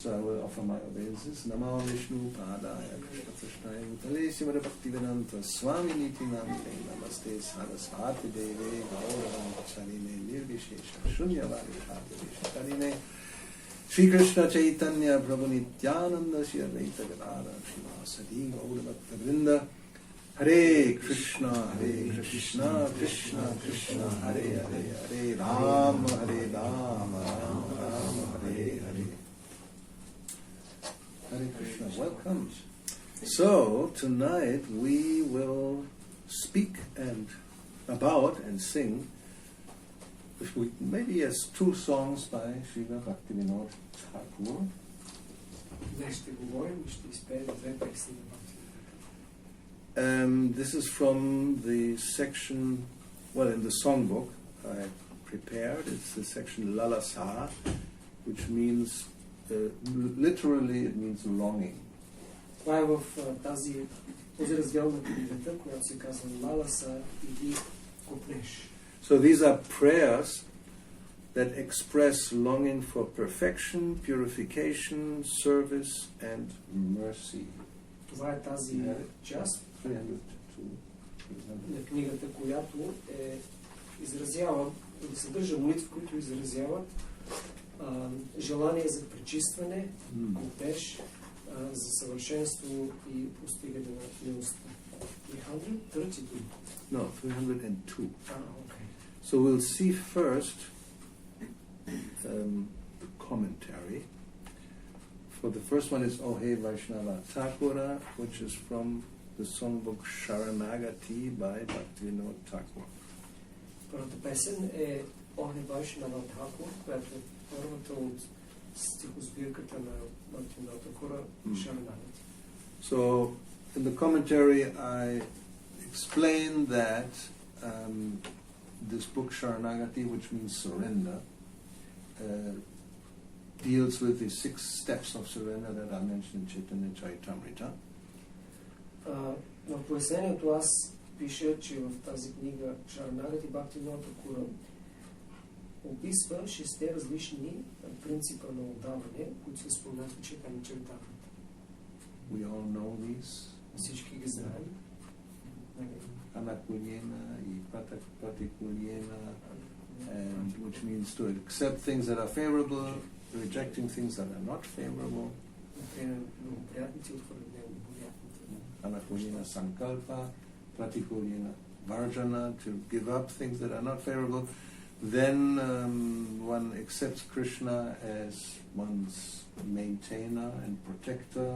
So I will offer my obeisances. Namo Vishnu Padaya Krishna Krishnaya Bhutale Srimad Bhaktivedanta Swami Niti Namte Namaste Saraswati Deve Gauravani Charine Nirvishesha Shunyavadi Bhakti Karine Shri Krishna Chaitanya Prabhu Nityananda Shri Advaita Gadadhara Srivasadi Gaura Bhakta Vrinda Hare Krishna Krishna Krishna Hare Hare Hare Rama Hare Rama Rama Hare Hare. Hare Krishna, welcome. So tonight we will speak about and sing, maybe as two songs by Srila Bhaktivinoda Thakur. This is from the section, in the songbook I prepared. It's the section Lalasa, which means literally it means longing. Това е в този раздел на книгата, която се казва Лаласа или купнеж. So these are prayers that express longing for perfection, purification, service and mercy. Това е тази част на книгата, която изразява или съдържа молитви, които изразяват желание за пречистване, купнеж, за съвършенство и постигане на милостта. 332? No, 302. Okay. So we'll see first the commentary. For the first one is Ohe Vaisnava Thakura, which is from the songbook Sharanagati by Bhaktivinoda Thakur. Първата песен е Ohe Vaisnava Thakur, която е първата от стихосбирката на Бхактивинода Thakura, Sharanagati. So in the commentary I explain that this book Sharanagati, which means surrender, deals with the 6 steps of surrender that are mentioned in Chaitanya Charitamrita. В пояснението аз пиша, че в тази книга Sharanagati Бхактивинода Thakur описва 6 различни принципа на отдаване, които се споменат в Chaitanya Charitamrita. We all know these. Всички ги знаем. Anakulyena и Pratikulyena, and which means to accept things that are favorable, rejecting things that are not favorable. Anakulyena Sankalpa, Pratikulyena Varjana, to give up things that are not favorable. Then one accepts Krishna as one's maintainer and protector.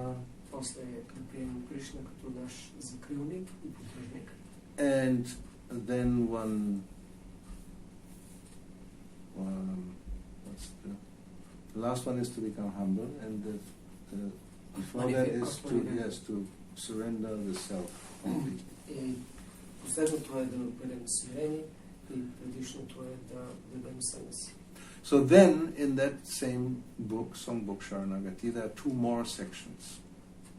And then one the last one is to become humble, and before that is to surrender the self only. So then, in that same book, songbook Sharanagati, there are 2 more sections.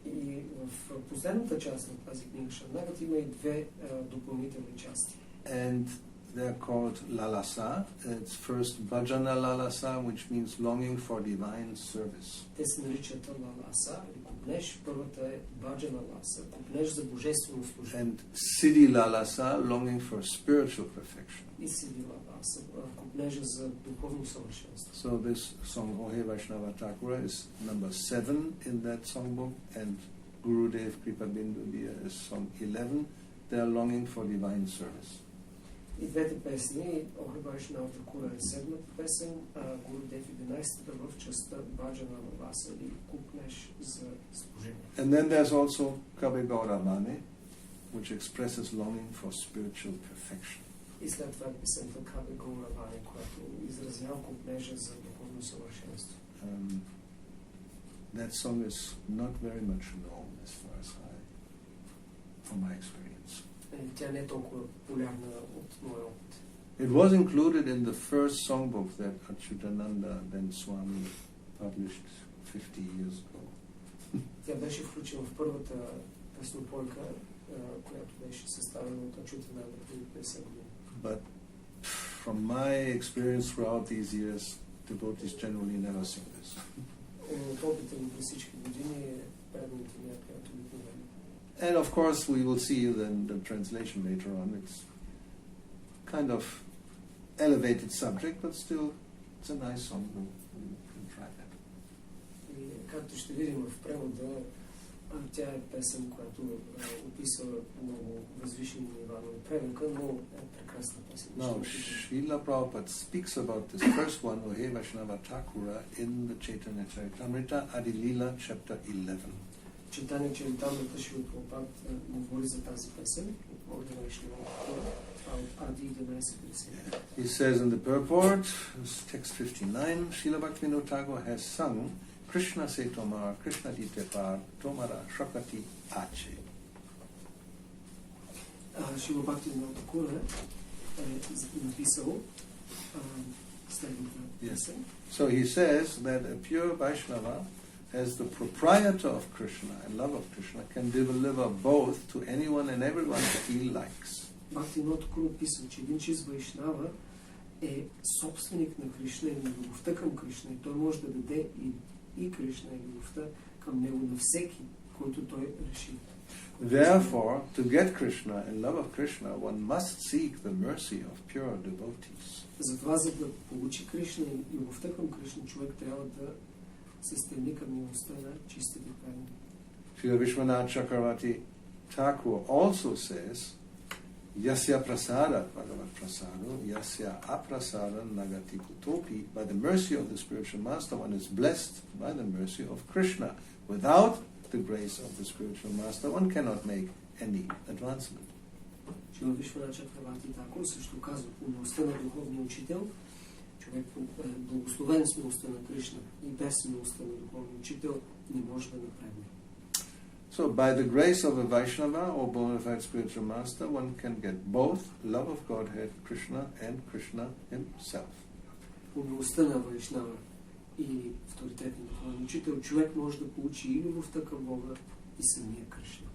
И в последната част на тази книга Sharanagati има и 2 допълнителни части. And they're called Lalasa. It's first Bhajana Lalasa, which means longing for divine service. Те се наричат Lalasa или купнеж. Първата е Bhajana Lalasa, купнеж за божествено служение. And Siddhi Lalasa, longing for spiritual perfection. И Siddhi Lalasa, купнежа за духовно съвършенство. So this song Ohe Vaisnava Thakura is number 7 in that songbook, and Gurudev Kripabindu Diya is song 11. They are longing for divine service. И двете песни, Ohe Vaisnava Thakura е 7-та песен, а Гурудев 11-та в частта Bhajana Lalasa или купнеж за служение. And then there's also Kabe Gauravani, which expresses longing for spiritual perfection. И след това е песента Kabe Gauravani, която изразява купнежа за духовно съвършенство. That song is not very much known as far as from my experience. Тя не е толкова популярна от моя опит. It was included in the first songbook that Achyutananda, then Swami, published 50 years ago. Тя беше включена в първата песнопойка, която беше съставена от Achyutananda преди 50 години. But from my experience throughout these years, devotees generally never sing this. от опита ми през всички години е преданите някакви обикновени. And of course, we will see then the translation later on. It's kind of elevated subject, but still, it's a nice song. We can try that. И както ще видим в превода, тя е песен, която описва много възвишени нива на превенка, но е прекрасна песен. Now, Srila Prabhupada speaks about this first one, O He Vaisnava Thakura, in the Chaitanya Charitamrita, Adilila, chapter 11. Читание Чаритамрита Шрила Прабхупад говори за тази песен, от Вайшнава Thakura, от Ади 11:50. He says in the purport, text 59, Srila Bhaktivinoda Thakur has sung Krishna se tomar, Krishna dite par, tomara shakati ache. Шрила Бхактивинода Thakura е написал следната песен. So he says that a pure Vaishnava, as the proprietor of Krishna and love of Krishna, can deliver both to anyone and everyone that he likes. Бхактивинода Thakura писал, че един чист Вайшнава е собственик на Кришна и на любовта към Кришна и той може да даде и Кришна и любовта към него на всеки, който той реши. Therefore, to get Krishna and love of Krishna, one must seek the mercy of pure devotees. Затова, за да получи Кришна и любовта към Кришна, човек трябва да се стреми към милостта на чистите преданни. Srila Vishwanath Chakravarti Thakur also says, Yasya prasada bhagavat prasado, yasya aprasada nagati kutopi. By the mercy of the spiritual master, one is blessed by the mercy of Krishna. Without the grace of the spiritual master, one cannot make any advancement. Шрила Вишванат Чакраварти Такур също казва, по милостта на духовния учител, човек благословен с милостта на Кришна и без милостта на духовния учител не може да напредне. So, by the grace of a Vaishnava or bona fide spiritual master, one can get both love of Godhead, Krishna, and Krishna himself. По милостта на Вайшнава и авторитетния духовен учител, човек може да получи и любовта към Бога и самия Кришна.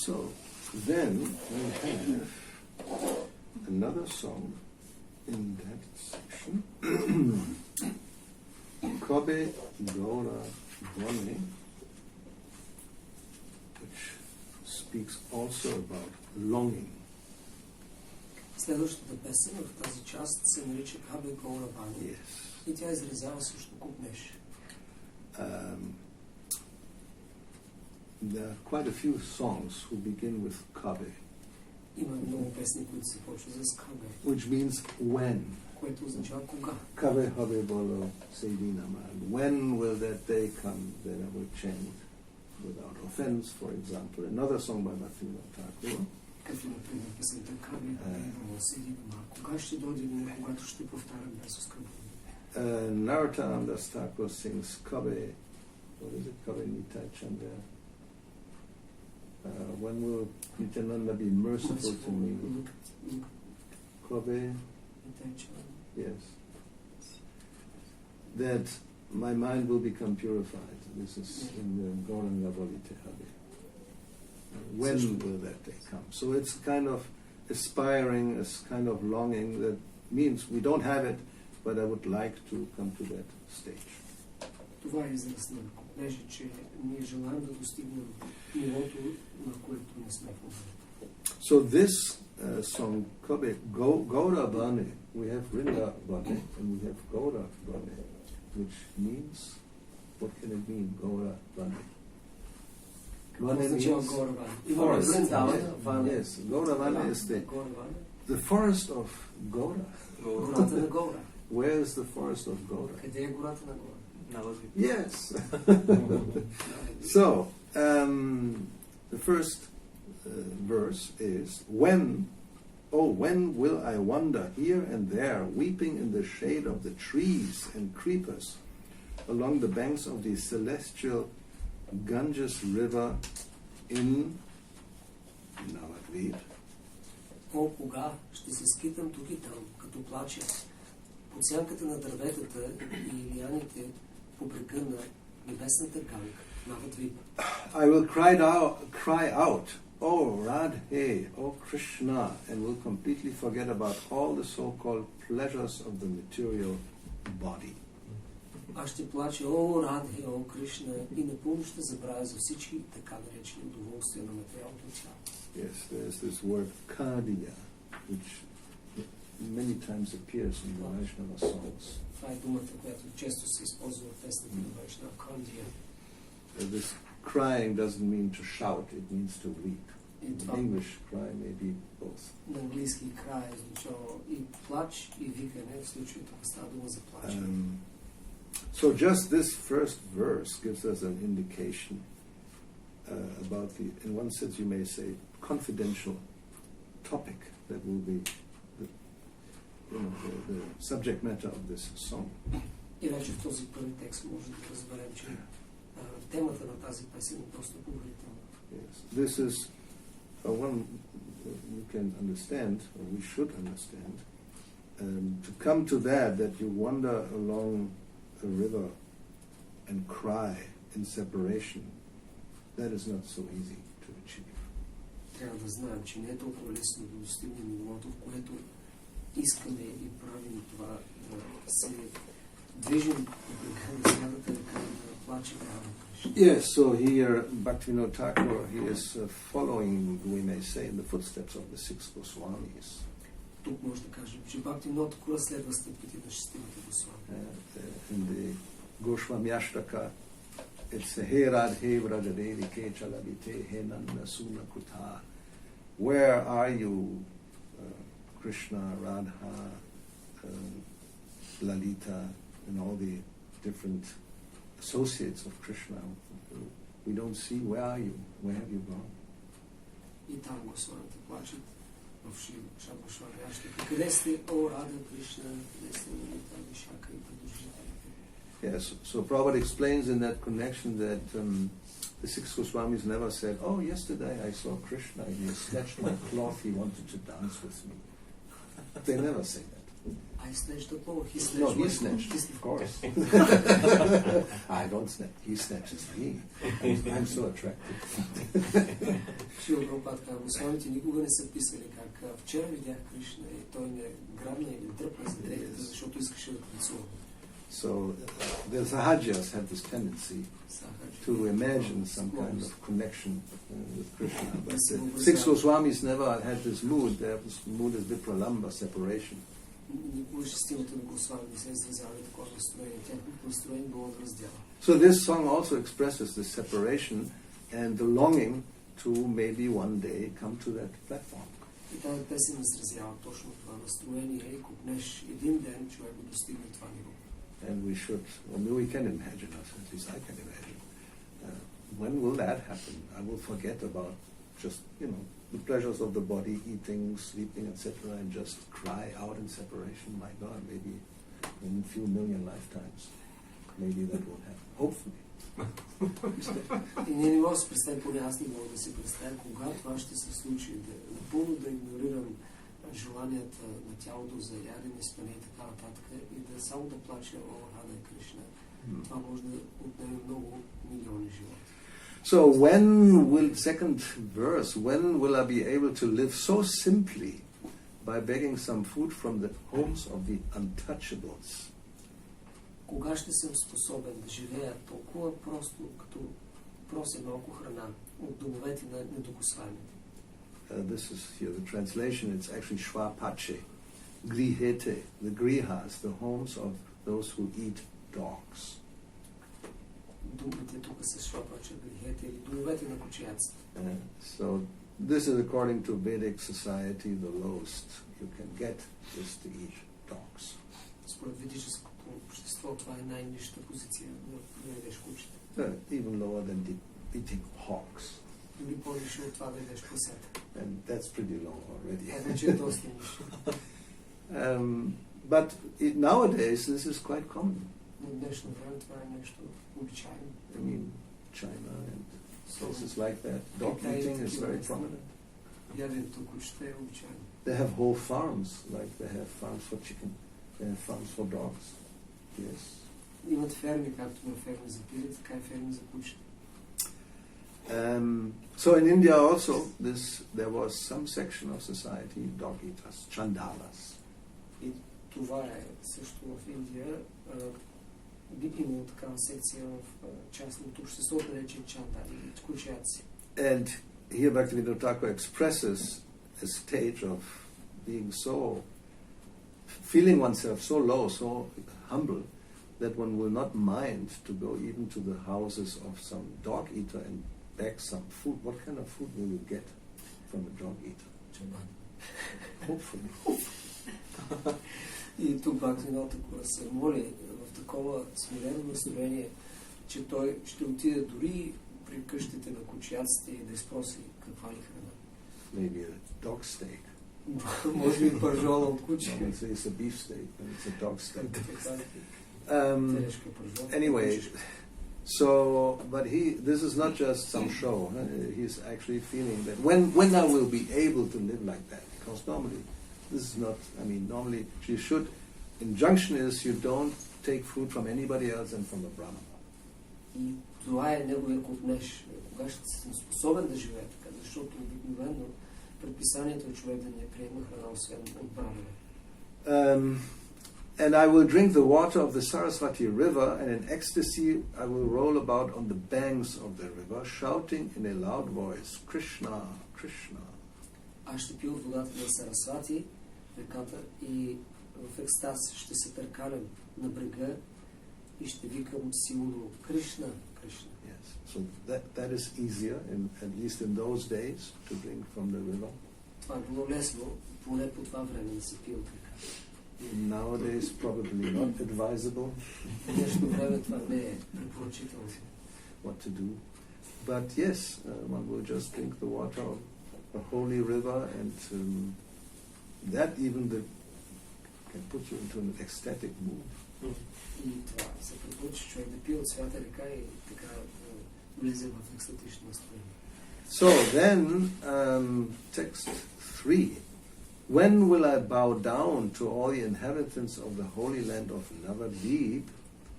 So, then we have another song in that section. Kabe, Gaura, Vane, which speaks also about longing. Следващата песен в тази част се нарича Kabe, Gauravani. Yes. И тя изразява също купнеж. There are quite a few songs who begin with Kabe, Има много песни, които се почват с Kabe, which means when. което означава кога. Kabe habe bolo seidinama. When will that day come that I will chant without offense, for example? Another song by Thakura. Като например песента Kabe, кога ще дойде деня, когато ще повтарям без оскърбване. Narottam Das Thakur sings Kabe. What is it? Kabe Nitai Chandra. When will Nityananda be merciful to me? Kabe. Yes. That my mind will become purified. This is in the Gauranga Valite Habe. When will that day come? So it's kind of aspiring, it's kind of longing that means we don't have it, but I would like to come to that stage. Това е израз на купнежа, че ние желаем да достигнем нивото, на което не сме в момента. So this song, Kabe, Gauravani, we have Vrindavani and we have Gauravani, which means, what can it mean, Gauravani? Vane means forest. Yes, Gauravani is the forest of Gaura. Гората на Гаура. Where is the forest of Gaura? Къде е гората на Гаура? Yes. So, the first verse is, when will I wander here and there, weeping in the shade of the trees and creepers, along the banks of the celestial Ganges river in Navadvip? О, кога ще се скитам тук и там, като плача, под сянката на дърветата и лияните по брега на небесната ганка, Navadvip. I will cry out, oh Radhe, oh Krishna, and will completely forget about all the so-called pleasures of the material body. Аз ще плача, о Радhe, о Кришна, и напълно ще забравя за всички така наречени удоволствия на материалното тяло. Yes, there's this word kadiya, which many times appears in the Vaisnava songs. Това е думата, която често се използва в песните на Vaisnava Kandya. This crying doesn't mean to shout, it means to weep. In English, cry may be both. На английски край означава и плач, и викане, в случая това става дума за плач. So just this first verse gives us an indication about the, in one sense you may say, confidential topic that will be the subject matter of this song. И вече в този първи текст може да разберем, че темата на тази песен е просто поверителна. Yes, this is one you can understand, or we should understand, to come to that you wander along a river and cry in separation, that is not so easy to achieve. Трябва да знаем, че не е толкова лесно да достигнем нивото, в което искаме и правим това, да се движим по брега на святата река, да плачем рано. Yes, so here Bhakti-yoga Thakura, he is following, we may say, in the footsteps of the six Goswamis. Тук може да кажем, че Bhakti-yoga Thakura следва стъпките на шестимата Госвами. In the Goswamyashtaka, it's He Radhe Vrajadevi Ke Chalabite He Nanda Suna Kuta. Where are you, Krishna, Radha, Lalita, and all the different associates of Krishna? We don't see. Where are you? Where have you gone? И там Госвамите плачат в Шабашвамящата. Къде сте, о Рада Кришна, къде сте Lalita, Vishaka и продължителите? Yes, so Prabhupada explains in that connection that the six Goswamis never said, oh, yesterday I saw Krishna, he snatched my cloth, he wanted to dance with me. They never say that. А I snatched the pole. He No, snatched he my snatched, pole. of course. I don't snatch. He snatches me. I'm so attractive. Шрила Прабхупада казва, Госвамите никога не са писали как вчера видях Кришна и той ме грабна или дръпна за дрехата, защото искаше да танцува. So the Sahajas have this tendency to imagine some kind of connection with Krishna. But the six Goswamis never had this mood. Their mood is vipralamba, separation. Никога шестимата на Госвами не се изразявали такова настроение. Тяхното настроение било да раздяла. So this song also expresses the separation and the longing to maybe one day come to that platform. И тази песен изразява точно това настроение и купнеш един ден човек да достигне това ниво. And we should, we can imagine us, at least I can imagine. When will that happen? I will forget about just, the pleasures of the body, eating, sleeping, etc., and just cry out in separation. My God, maybe in a few million lifetimes, maybe that will happen. Hopefully. И ние не можем да се представим, поне аз не мога да си представим, кога това ще се случи, напълно да игнорирам желанията на тялото за ядене, спане и така нататък, и да само да плача о Рада Кришна. Това може да отнеме много милиони животи. So when will, second verse, when will I be able to live so simply by begging some food from the homes of the untouchables? Кога ще съм способен да живея толкова просто, като прося малко храна от домовете на недокосваемите? This is here the translation. It's actually shvapache, grihete, the grihas, the homes of those who eat dogs. Думите тук са швапаче, грихете или домовете на кучияците. So this is according to Vedic society the lowest you can get is to eat dogs. Според ведическото общество това е най-низшата позиция да ядеш кучета. Even lower than eating hogs. Дори по-низше от това да ядеш прасета. And that's pretty low already. Вече е доста низше. But nowadays this is quite common. Но в днешно време това е нещо обичайно. I mean, China and places like that. Dog eating is very prominent. Яденето кучета е обичайно. They have whole farms, like they have farms for chicken, they have farms for dogs. Yes. Имат ферми, както има ферми за пири, така и ферми за кучета. So in India also, there was some section of society, dog eaters, chandalas. И това е също в Индия. Би имало такава секция в частното общество, да рече чандали, кучияци. And here Bhakti-yoga Thakura expresses a stage of being feeling oneself so low, so humble, that one will not mind to go even to the houses of some dog eater and beg some food. What kind of food will you get from a dog eater? Hopefully. И тук Бхакти-yoga Thakura се моли в такова смирено настроение, че той ще отиде дори при къщите на кучияците и да изпроси каква ли храна. Maybe a dog steak. Може би пържола от куче. Someone says it's a beef steak, but it's a dog steak. Anyway, but this is not just some show. He's actually feeling that when I will be able to live like that, because normally this is not. Normally you should. Injunction is you don't take food from anybody else and from a brahmana. И това е неговия купнеж. Кога ще съм способен да живея така, защото обикновено предписанието е човек да не приема храна освен от брамана. And I will drink the water of the Saraswati river, and in ecstasy I will roll about on the banks of the river, shouting in a loud voice, Krishna, Krishna. Аз ще пия от водата на Сарасвати, реката, и в екстаз ще се търкалям на брега и ще викам силно Кришна, Кришна. Yes. So that is easier, at least in those days, to drink from the river. Това е било лесно, поне по това време да се пие от река. Nowadays, probably not advisable. В днешно време това не е препоръчително. What to do? But yes, one will just drink the water of a holy river, and that even can put you into an ecstatic mood. И това се препоръча човек да пие от свята река и така влезе в екстатично настроение. So then, text 3. When will I bow down to all the inhabitants of the holy land of Navadvip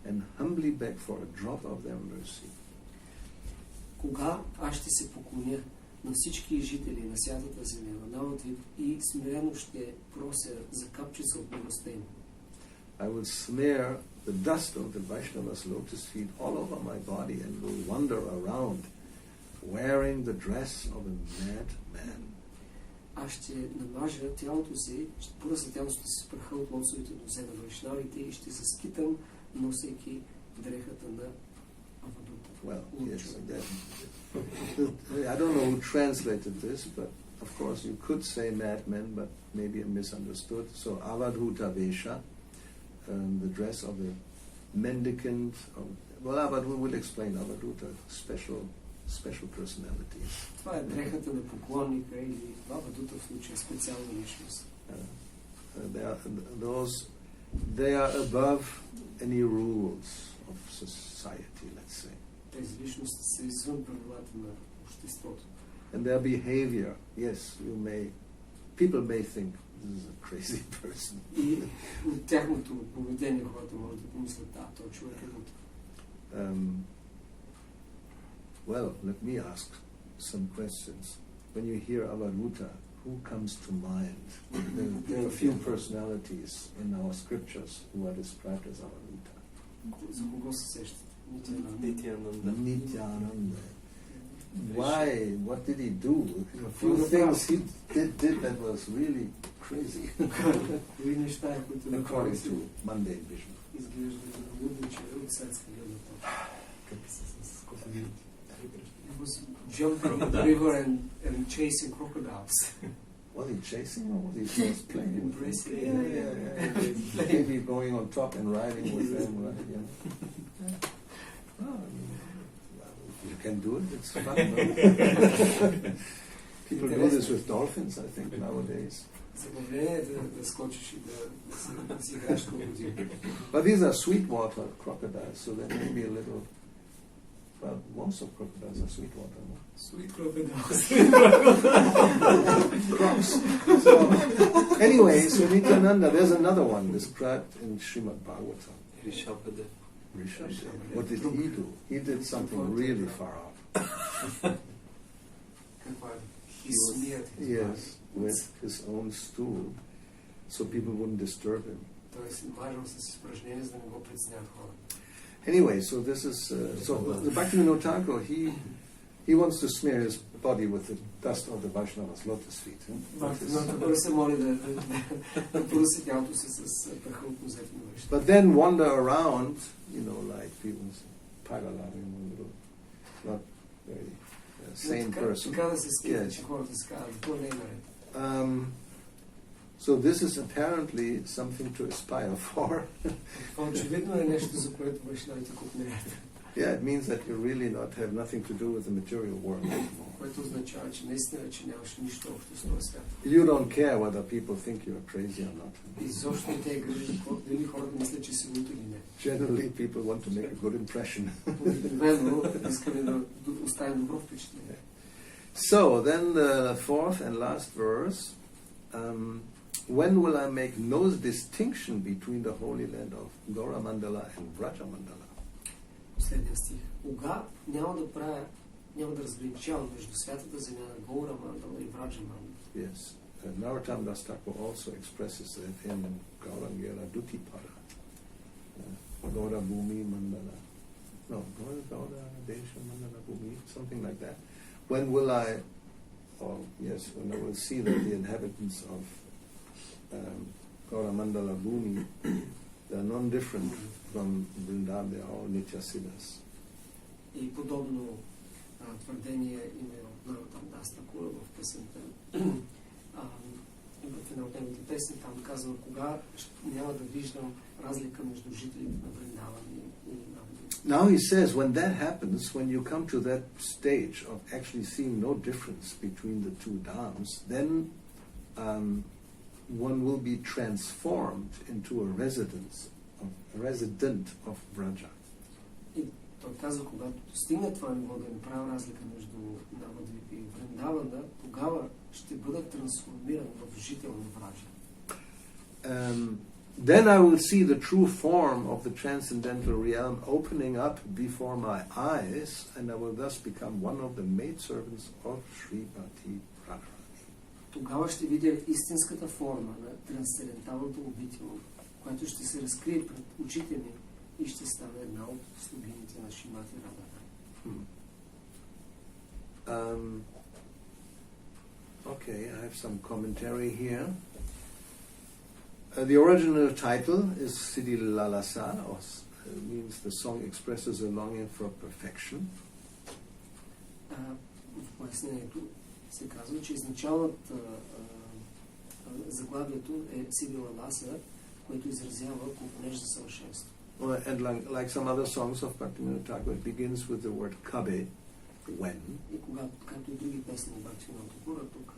and humbly beg for a drop of their mercy? Кога аз ще се поклоня на всички жители на святата земя, на Навадвип, и смирено ще прося за капчица от милостта им. I will smear the dust of the Vaishnava's lotus feet all over my body and will wander around wearing the dress of a madman. Аз ще намажа тялото си, ще поръсна тялото си с праха от лотосовите нозе на вайшнавите и ще се скитам, носейки дрехата на Авадута. Well, yes, I don't know who translated this, but of course you could say madman, but maybe misunderstood. So Avadhuta Vesha, the dress of the mendicant. Well, Avadhuta will explain Avadhuta, special personality. Това е дрехата на поклонника или Авадута в случая специална личност. They are above any rules of society, let's say. Тези личности са извън правилата на обществото. And their behavior, yes, people may think this is a crazy person. И от тяхното поведение хората могат да помислят, той човек е луд. Well, let me ask some questions. When you hear Avadhuta, who comes to mind? There are a few personalities in our scriptures who are described as Avadhuta. За кого се сещате? Nityananda. Why? What did he do? A few things he did that was really crazy. According to mundane vision. He was jumping in the river and chasing crocodiles. Was he chasing or was he just playing? Embracing. Yeah. Maybe going on top and riding with them. Right? Yeah. Well, you can do it, it's fun. No? People do this with dolphins, I think, nowadays. But these are sweetwater crocodiles, so there may be a little. Well, most of crocodiles are sweetwater. No? Sweet crocodiles. Crocs. So, anyway, so Nityananda, there's another one described in Srimad Bhagavatam. Rishabhadeva. What did he do? He did something really far out. He smeared his body with his own stool, so people wouldn't disturb him. Anyway, so this is so the Bhakti-yoga Thakur, he wants to smear his body with the dust of the Vaishnava's lotus feet. But then wander around, like people say, Pagala, not very sane person. Yes. So this is apparently something to aspire for. Yeah, it means that you really have nothing to do with the material world anymore. You don't care whether people think you are crazy or not. Generally, people want to make a good impression. So, then the fourth and last verse. When will I make no distinction between the holy land of Gauramandala and Vrajamandala? Последния стих. Кога няма да разграничавам между святата земя на Гаурамандала и Враджамандала. Yes. Narottam Das Thakur also expresses that in Gaurangera Dutipada. Gaura Bhumi Mandala. No, Gaura Desha Mandala Bhumi, something like that. When will I see that the inhabitants of Gauramandala Bhumi, they are non-different from Vrindavan, they are all Nityasiddhas. И подобно твърдение има Наротам Дас Такура в песента. В една от неговите песни там казва, кога няма да виждам разлика между жителите на Вриндаван и Навадвип. Now he says, when that happens, when you come to that stage of actually seeing no difference between the two dhams, then one will be transformed into a resident of Vraja. И Той казва, когато достигне това ниво да не прави разлика между Навадвип и Вриндавана, тогава ще бъде трансформиран в жител на Враджа. Then I will see the true form of the transcendental realm opening up before my eyes, and I will thus become one of the maidservants of Srimati Radharani. Тогава ще видя истинската форма на трансценденталната обител, която ще се разкрие пред очите ми и ще стане една от слугините на Шримати Радharani. Okay, I have some commentary here. The original title is Siddhi Lalasa, or means the song expresses a longing for perfection. В пояснението се казва, че изначалната заглавието е Сидhi Lalasa, което изразява купнеж за съвършенство. And like some other songs of Bhakti-yoga, it begins with the word Kabe, when. И както и други песни на Bhakti-yoga, тук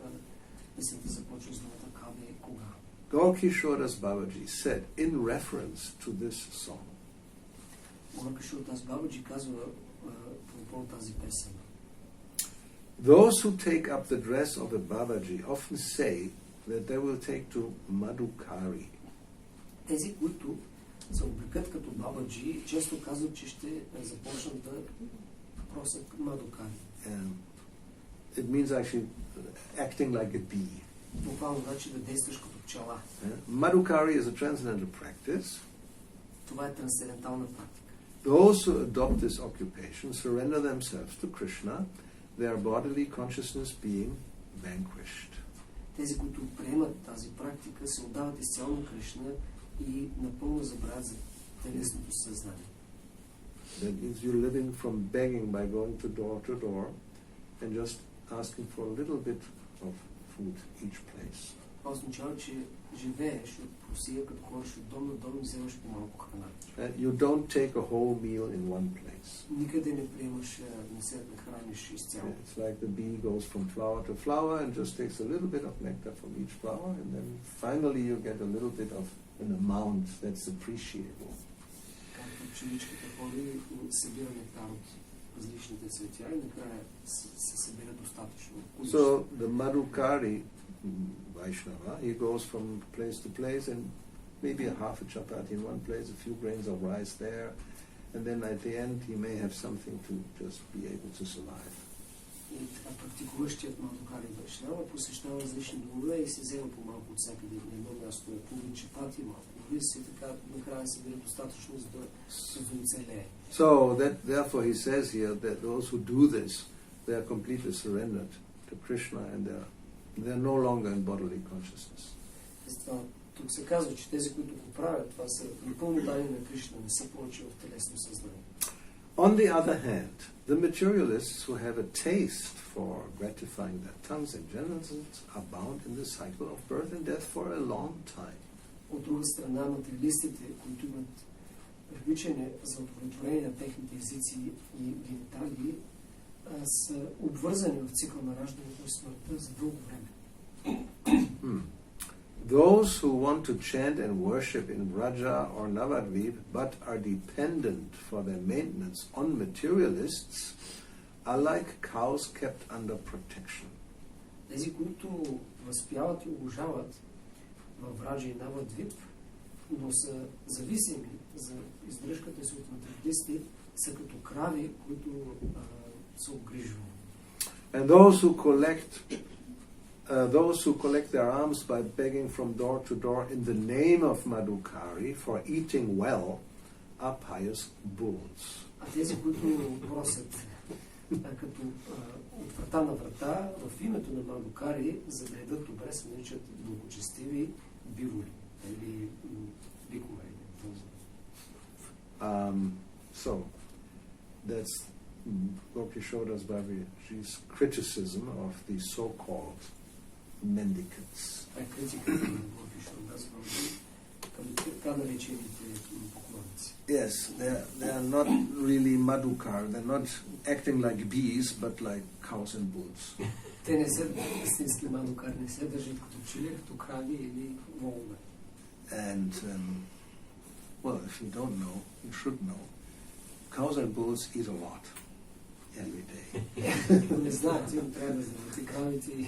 песента започва с думата Kabe, кога. Gaura Kishoras Babaji said in reference to this song, Gaura Kishoras Babaji казва по тази песен. Those who take up the dress of a Babaji often say that they will take to Madhukari. Тези, които се облекат като Бабаджи, често казват, че ще започнат да просят Madhukari. It means actually acting like a bee. Буквално значи да действаш като пчела. Madhukari is a transcendental practice. Това е трансцендентална практика. Those who adopt this occupation surrender themselves to Krishna, their bodily consciousness being vanquished. Тези, които приемат тази практика, се отдават изцяло на Кришна и напълно забравят за телесното съзнание. That means you're living from begging by going to door and just asking for a little bit of food each place. Това означава, че живееш от просия, като ходиш от дом на дом и вземаш по-малко храна. You don't take a whole meal in one place. Никъде не приемаш, не се нахраниш изцяло. It's like the bee goes from flower to flower and just takes a little bit of nectar from each flower, and then finally you get a little bit of an amount that's appreciable. Както пчеличката ходи и събира нектар от различните цветя и накрая се събира достатъчно. So the Madhukari Vaisnava, he goes from place to place and maybe a half a chapati in one place, a few grains of rice there, and then at the end he may have something to just be able to survive. И така практикуващият Мадхукари Вайшнава посещава различни домове и се взема по-малко от всякъде. На едно място е половин чапати, малко рис и така накрая се бъде достатъчно, за да оцелее. So therefore he says here that those who do this, they are completely surrendered to Krishna and they're no longer in bodily consciousness. Тук се казва, че тези, които го правят, това са напълно дани на Кришна, не са повече в телесно съзнание. On the other hand, the materialists who have a taste for gratifying their tongues and genitals are bound in the cycle of birth and death for a long time. От друга страна, материалистите, които имат привличане за удовлетворение на техните езици и гениталии, са обвързани в цикъл на раждането и смъртта за дълго време. Those who want to chant and worship in Vraja or Navadvip but are dependent for their maintenance on materialists are like cows kept under protection. Тези, които възпяват и обожават във Враджа и Навадвип, но са зависими за издръжката си от материалисти, са като крави, които са обгрижвани. And those who collect their alms by begging from door to door in the name of Madhukari for eating well are pious bulls. А тези, които просят като от врата на врата в името на Мадхукари, за да ядат добре, се наричат благочестиви биволи или бикове. So that's Gopishola's Babaji's criticism of the so-called mendicants. Yes, they are not really Madhukar. They're not acting like bees, but like cows and bulls. Те не са истински Мадхукари, не се държат като пчели, като крави или волове. And well, if you don't know, you should know. cows and bulls eat a lot every day. Не знаят, им трябва да знаят. Кравите и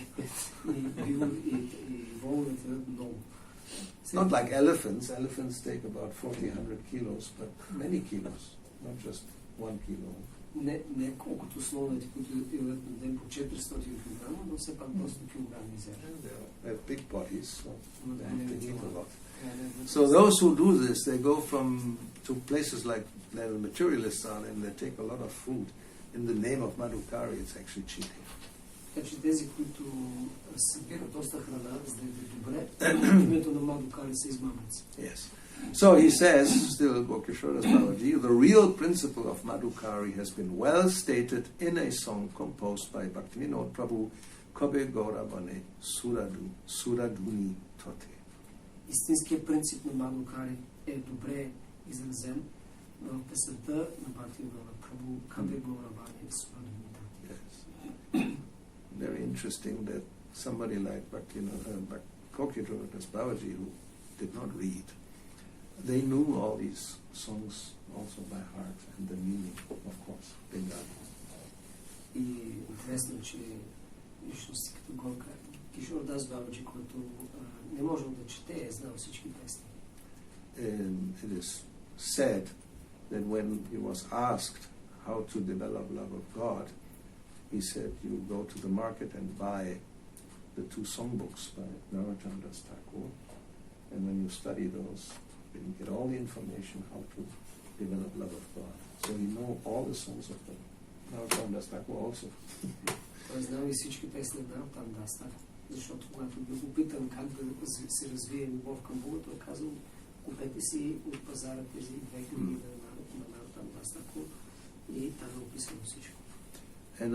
воловете много. Not like elephants. Elephants take about 40-100 kilos, but many kilos, not just 1 kilo. Не колкото слоновете, които имат на ден по 400 кг, но все пак доста килограми изяждат. They have big bodies, so they have to eat a lot. So So those who do this, they go to places like the materialists are, and they take a lot of food in the name of Madhukari. It's actually cheating. Така че тези, които събират доста храна, за да е добре, името на Мадукари са измамници. Yes. So he says, still Gokishoras Babaji, the real principle of Madhukari has been well stated in a song composed by Bhaktivinoda Prabhu, Kabe Gauravani, Suraduni Tote. Истинският принцип на Мадукари е добре изразен в песента на Бхакти-yoga Прабhu, Kabe Gauravani, Suraduni Tote. Yes. Very interesting that somebody like Gokishoras Babaji, who did not read, they knew all these songs also by heart and the meaning, of course, Bengali. И интересно, че личности като Горка Кишордас Бабаджи, който не можел да чете, е знал всички песни. It is said that when he was asked how to develop love of God, he said, you go to the market and buy the 2 songbooks by Narottam Thakur, and when you study those, you get all the information how to develop love of God. So you know all the songs of the Narottam Thakur also. Той знал и всички песни на Наротtam Тхакур, защото когато бил опитан как да се развие любов към Бога, той казал, купете си от пазара тези 2 книги на Наротtam Тхакур и там е описано всичко. And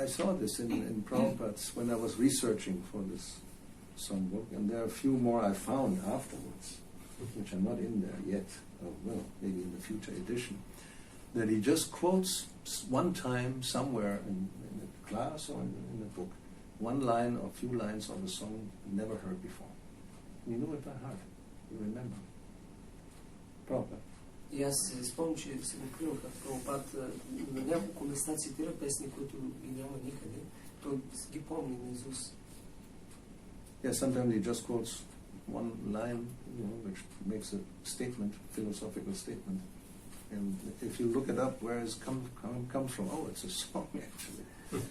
I saw this in Prabhupada's when I was researching for this songbook, and there are a few more I found afterwards, which are not in there yet, or well, maybe in the future edition, that he just quotes one time somewhere in a class or in a book, one line or few lines of a song never heard before. You know it by heart. You remember. Prabhupada. И аз се спомням, че съм открил как Прабхупад на няколко места цитира песни, които ги няма никъде. Той ги помни наизуст. Yeah, sometimes he just quotes one line, which makes a statement, philosophical statement. And if you look it up, where it comes from, oh, it's a song actually.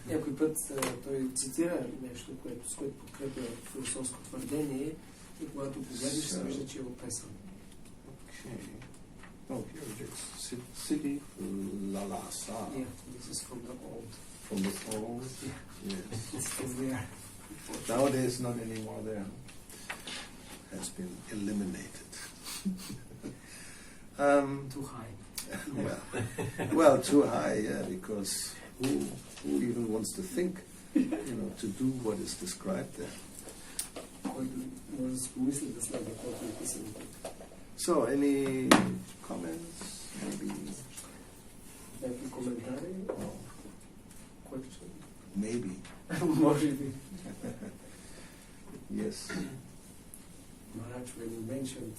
Някой път той цитира нещо, с което подкрепя философско твърдение и когато погледнеш, се вижда, че е от песен. Okay. Oh, here it is. City Lalasa. Yeah, this is from the old. From the old? Yes. It's from there. Nowadays, not anymore there. Has been eliminated. Too high. Well, too high, yeah, because who even wants to think, to do what is described there? Който може да си помисли да следва колко е писано. So, any comments? Maybe? Някакви коментари? Който ще... Maybe. Може би. Yes. Maharaj, when you mentioned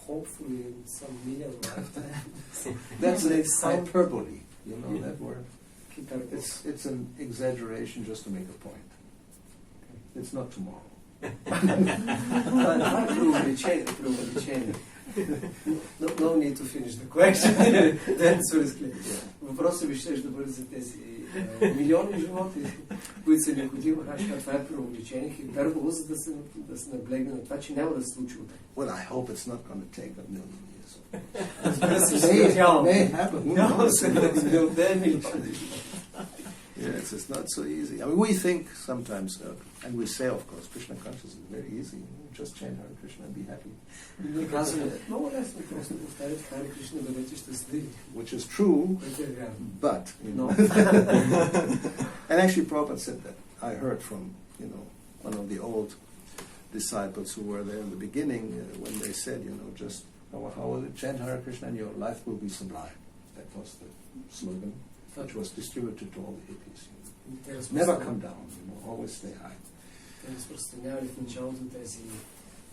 hopefully in some million lifetimes. That's an hyperbole, you know that word? It's an exaggeration just to make a point. It's not tomorrow. No need to finish the question. That's what is clear. Въпросът ви ще да бъде за тези милиони животи, които са необходими. Това е преувеличение, хипербола, за да се наблегне на това, че няма да се случи утре. Well, I hope it's not going to take a million years. May happen. Yes, it's not so easy. I mean, we think sometimes, and we say, of course, Krishna consciousness is very easy. Just chant Hare Krishna and be happy. Which is true, but, and actually Prabhupada said that. I heard from, one of the old disciples who were there in the beginning, when they said, just, how will it chant Hare Krishna and your life will be sublime. That was the slogan, which was distributed to all the hippies. Never come down, always stay high. Те разпространявали в началото тези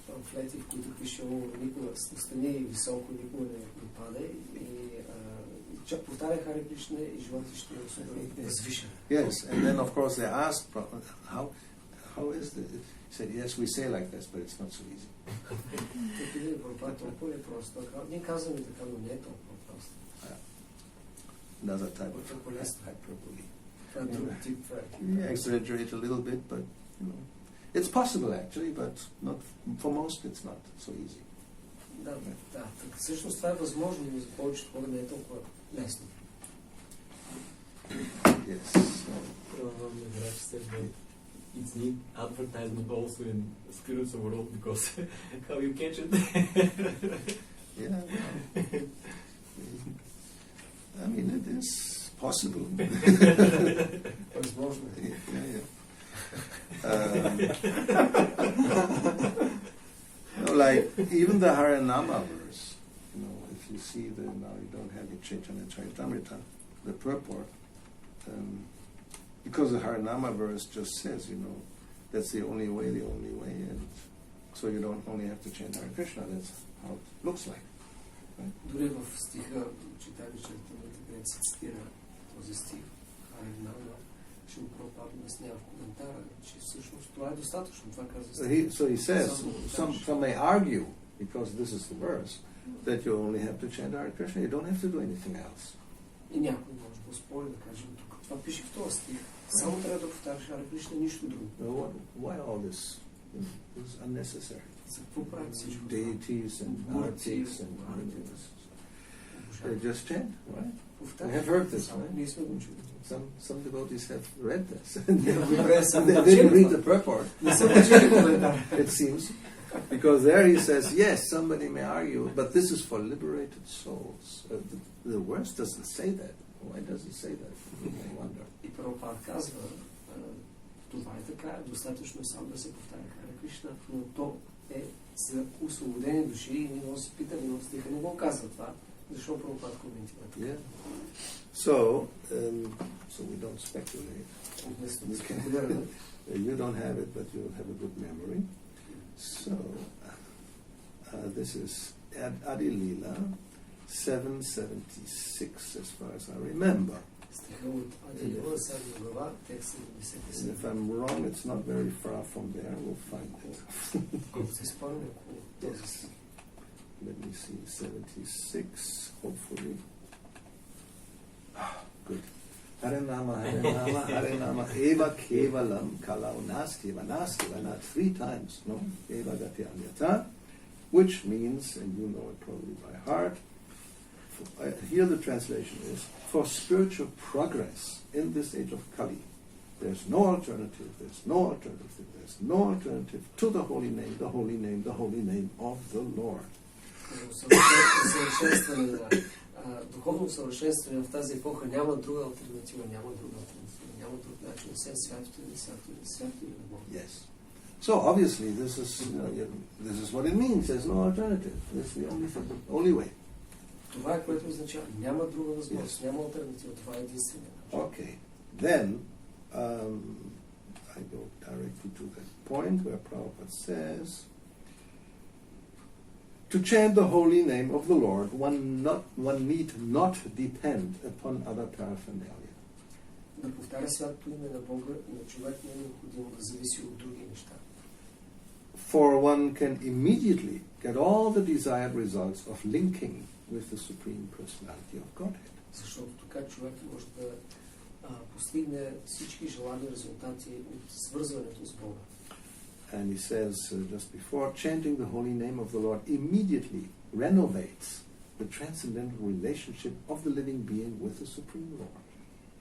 памфлети, в които пишело никога стани високо, никога не падай и повтаря Харе Кришна и живота ще е особено възвишен. Yes, and then of course they asked, how is this? He said, yes, we say like this, but it's not so easy. Ние казваме така, но не е толкова просто. Another type of hyperbole. You exaggerate a little bit, but it's possible actually, but not for most. It's not so easy. Да. Всъщност това е възможно, но за повечето хора не е толкова лесно. Yes. It's neat advertisement also in spiritual world because how you catch it. Yeah. I mean, it is possible. Възможно. Yeah. Like even the Harinama verse, if you see now you don't have the Chaitanya Charitamrita, the purport, because the Harinama verse just says, that's the only way, and so you don't only have to chant Hare Krishna. That's how it looks like. Right? Дори в стиха Чайтanya Чаритамрита, където се цитира този стих, Harinama, Шрила Прабхупада обяснява в коментара, че всъщност това е достатъчно. Това казва стиха. So he says, some may argue, because this is the verse, that you only have to chant Hare Krishna. You don't have to do anything else. И някой може да спори да каже, тук това пише в този стих. Само трябва да повтаряш Харе Кришна, нищо друго. Why all this? It's unnecessary. За какво правят всичко? Deities and artics and they just chant, right? We have heard this, right? Ние сме го чули. Some devotees have read this. They didn't read the purport. It seems. Because there he says, yes, somebody may argue, but this is for liberated souls. The verse doesn't say that. Why does it say that? I wonder. И Прабхупада казва, това е така, достатъчно е само да се повтаря Харе Кришна, но то е за освободени души и ние се питаме, но стиха не го казва това, защо Прабхупада коментира така. Yeah. So we don't speculate. You don't have it, but you'll have a good memory. So, this is Adi Lila 776, as far as I remember. And if I'm wrong, it's not very far from there. We'll find it. Yes. Let me see, 76, hopefully. Good. Harinama, Harinama, Harinama, Eva Kevalam, Kalau Nastiva, Nastiva, not 3 times, no? Eva Gati Anyata, which means, and you know it probably by heart, here the translation is, for spiritual progress in this age of Kali, there's no alternative, there's no alternative, there's no alternative to the holy name, the holy name, the holy name of the Lord. Духовно съвършенстване в тази епоха няма друга альтернатива, няма друг начин, освен святото или свято или Бог. Yes. So obviously this is what it means. There's no alternative. This is the only way. Това е, което означава. Няма друга възможност, няма альтернатива. Това е единствения начин. Okay. Then I go directly to that point where Prabhupada says, to chant the holy name of the Lord, one need not depend upon other paraphernalia. Да повтаря святото име на Бога, на човек не е необходимо да зависи от други неща. For one can immediately get all the desired results of linking with the Supreme Personality of Godhead. Защото така човек може да постигне всички желани резултати от свързването с Бога. And he says just before, chanting the holy name of the Lord immediately renovates the transcendental relationship of the living being with the Supreme Lord.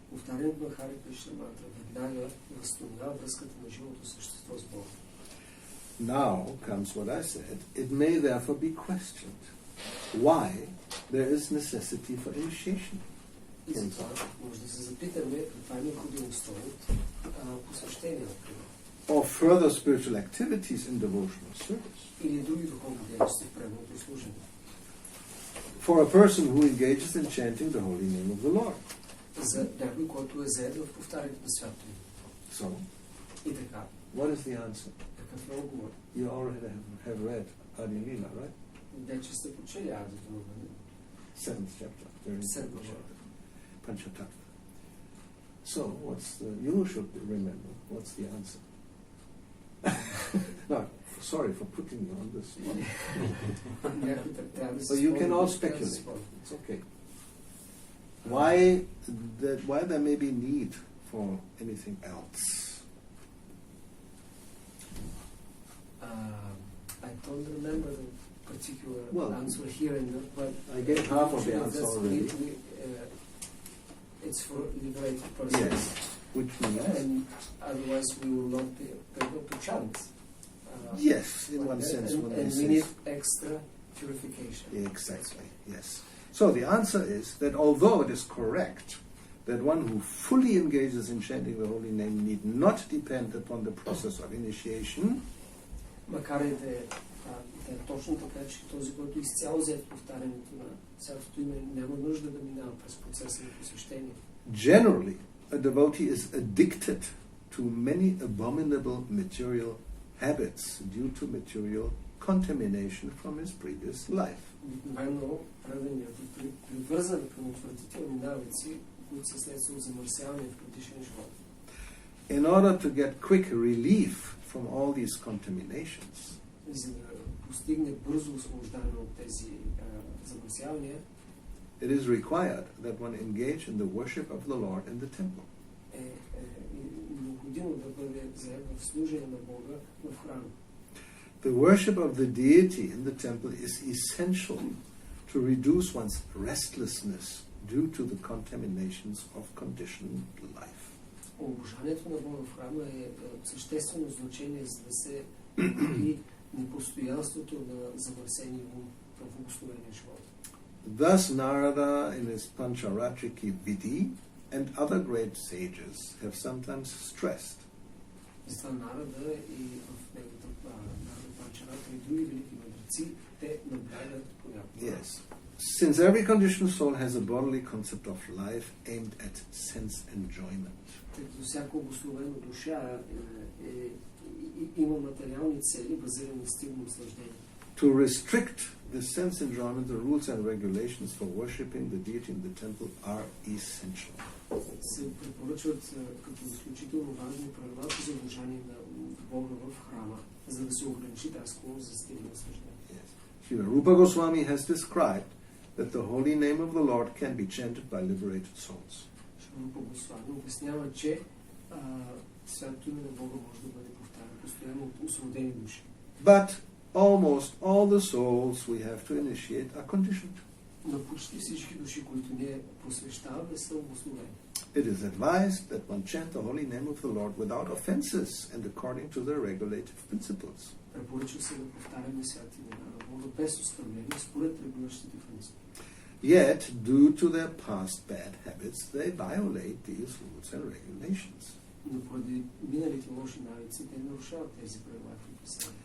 Повтарянето на Харе Кришна мантра веднага възстановява връзката на живото същество с Бога. Now comes what I said. It may therefore be questioned why there is necessity for initiation. И затова може да се запитаме каква е необходимостта от посвещение, например. Or further spiritual activities in devotional service. Или други духовни дейности в преданното служение. For a person who engages in chanting the holy name of the Lord. За някой, който е зает в повтарянето на святото име. So, и така. What is the answer? Какъв е отговор? You already have read Adi Lila, right? Вече сте почели Адито на Ване. 7th chapter. 7th chapter. Panchatattva. So, you should remember, what's the answer? No, sorry for putting you on this one. So you can all speculate. It's okay. Why there may be need for anything else? I don't remember the particular answer here, but I gave half of the answer already. It's for liberated persons. Yes, which means... And otherwise we will not be able to chant. Yes, in one sense. And we need extra purification. Exactly, yes. So the answer is that although it is correct that one who fully engages in chanting the holy name need not depend upon the process of initiation, макар и да е точно така, че този, който изцяло взе повтарянето на цялото име, няма нужда да минава през процеса на посвещение. Generally, a devotee is addicted to many abominable material habits due to material contamination from his previous life. Обикновено праведният е привързан към отвратителни навици, които са следствие от замърсяване в предишен живот. In order to get quick relief from all these contaminations, за да постигне бързо освобождане от тези замърсявания, it is required that one engage in the worship of the Lord in the temple. Е необходимо да бъде заед в служение на Бога в храма. The worship of the deity in the temple is essential to reduce one's restlessness due to the contaminations of conditioned life. Обожанието на Бога в храма е от съществено значение, за да се и непостоянството на замърсения ум в благословения живот. Thus Narada in his Pancharatriki Vidhi and other great sages have sometimes stressed Затова Нарада и в неговата Нарада Панчаратри и други велики мъдреци, те наблягат понякога. Yes. Since every conditioned soul has a bodily concept of life aimed at sense enjoyment. Тъй като всяко обусловено душа има материални цели, базирани на стилно наслаждение. To restrict the sense enjoyment, the rules and regulations for worshipping the deity in the temple are essential. Се препоръчват като изключително важни правилата за обожание на Бога в храма, за да се ограничи тази склонност за стилно наслаждение. Yes. Srila Rupa Goswami has described that the holy name of the Lord can be chanted by liberated souls. Рупа Госвами обяснява, че святото име на Бога може да бъде повтаряно постоянно от освободени души. But almost all the souls we have to initiate are conditioned. Но почти всички души, които ние посвещаваме, са обусловени. It is advised that one chant the holy name of the Lord without offenses and according to the regulative principles. Препоръчва се да повтаряме святите имена на Бога без оскърбление, според регулиращите принципи. Yet, due to their past bad habits, they violate these rules and regulations. Но поради миналите лоши навици, те нарушават тези правила и предписания.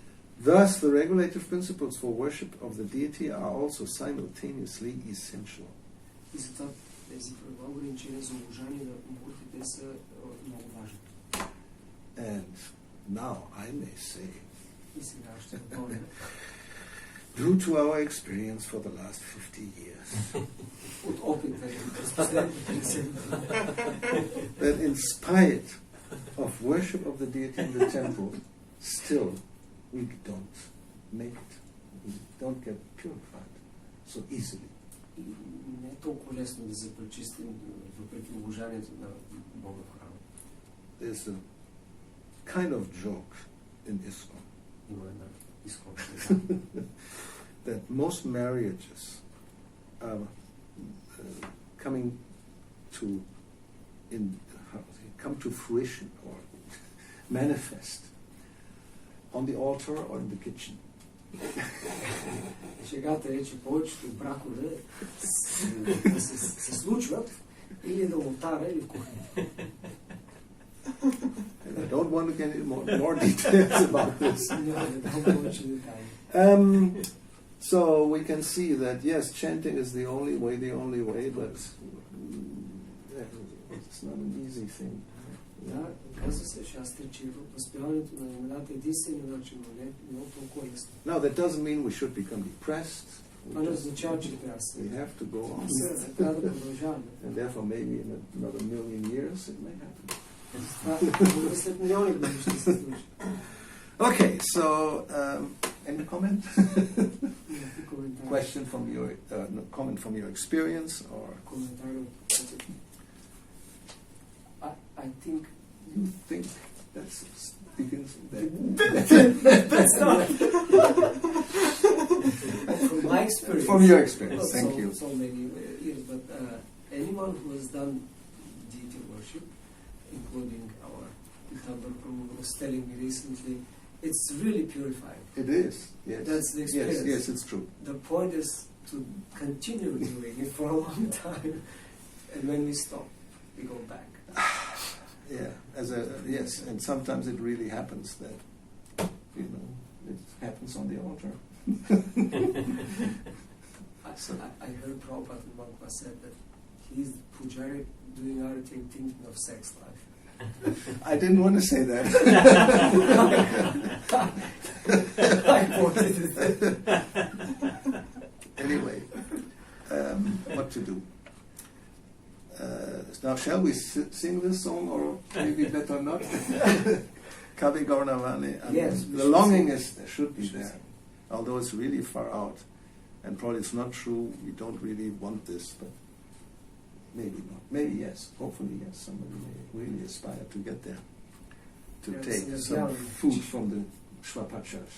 Thus, the regulative principles for worship of the deity are also simultaneously essential. И затова тези правила, ограничения за обожание на муртите са много важни. And now I may say, И сега ще допълня, due to our experience for the last 50 years, от опита през последните 50 години, that in spite of worship of the deity in the temple, still we don't make it. We don't get purified so easily. И не е толкова лесно да се пречистим въпреки обожанието на Бога в храма. There's a kind of joke in ISKCON Има една изходна that most marriages are come to fruition or manifest on the altar or in the kitchen. Шегата е, че повечето бракове се случват или на олтара, или в кухня. And I don't want to get into more details about this. So we can see that yes, chanting is the only way, but it's not an easy thing. Да, казва се шастри, че възпяването на имената е единствения начин, но не толкова лесно. Now that doesn't mean we should become depressed Noi ăsta ce trebuie să We have to go on. Trebuie să продолжаем. And therefore, maybe in another million years, it may happen. След милиони години ще се случи. Okay, so any comment? Някакви коментари. Question from your comment from your experience, or Коментари от I think you think that's begins that? that's not from my experience. From your experience, thank you. So many years, but anyone who has done deity worship, including our Pithambara Prabhu was telling me recently, it's really purifying. It is, yes. That's the experience. Yes, it's true. The point is to continue doing it for a long time, and when we stop, we go back. Yeah, yes, and sometimes it really happens that, it happens on the altar. I heard Prabhupada in Bangkok said that he's pujari doing arati and thinking of sex life. I didn't want to say that. I quoted it. Anyway, what to do? Now, shall we sing this song, or maybe better not? Kabe Gauravani. Yes, the longing should be there, although it's really far out, and probably it's not true. We don't really want this, but maybe not. Maybe yes. Hopefully yes. Somebody may really aspire to get there, to take some food from the Shwapachas.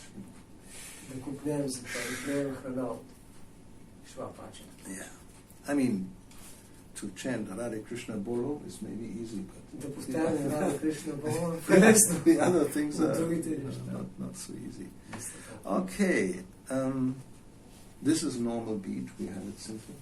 Да купнем за това, да приемем храна от Швапача. Yeah, I mean, to chant Radhe Krishna Bolo is maybe easy, but Да повтаряме Радha Krishna Bolo, the other things are другите неща. not so easy. Okay, this is normal beat. We have it simple.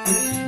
Thank you.